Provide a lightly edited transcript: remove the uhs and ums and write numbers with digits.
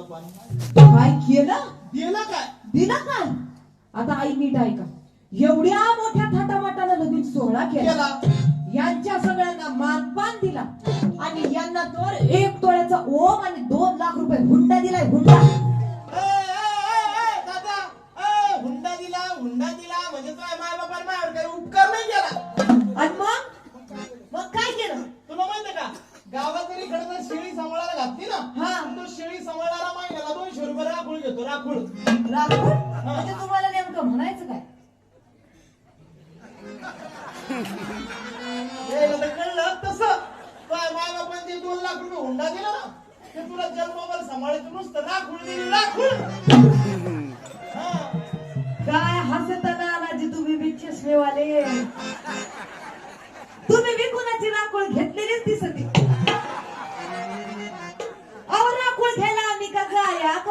बापान काय केलं? दिलं काय? दिलं काय? आता आई नीट ऐका. एवढ्या मोठ्या थाटामाटानं लगीन सोहळा केला, यांच्या सगळ्यांना मानपान दिला आणि यांना तर 1 तोळ्याचा ओम आणि 2 लाख रुपये हुंडा दिलाय. हुंडा दादा, हुंडा दिला म्हणजे तो माय बापान माझ्यावर काही उपकार नाही केला. आणि मग काय केलं? तुला माहितीये का, गावात जरी खरं तर शेळी सांभाळायला घातली ना, हा. तो शेळी सांभाळणारा महिन्याला 200 रुपये राखूळ घेतो. राखूळ राखून म्हणजे तुम्हाला नेमकं म्हणायचं काय? कळलं तसं. माय बापाने 2 लाख रुपये हुंडा दिला ना, ते तुला जन्मावर सांभाळायचं नुसतं राखूळ दिली. राखूळ काय हसताना आलाजी तुम्ही बी चष्मेवाले. तुम्ही बी कुणाची राखोळ घेतलेलीच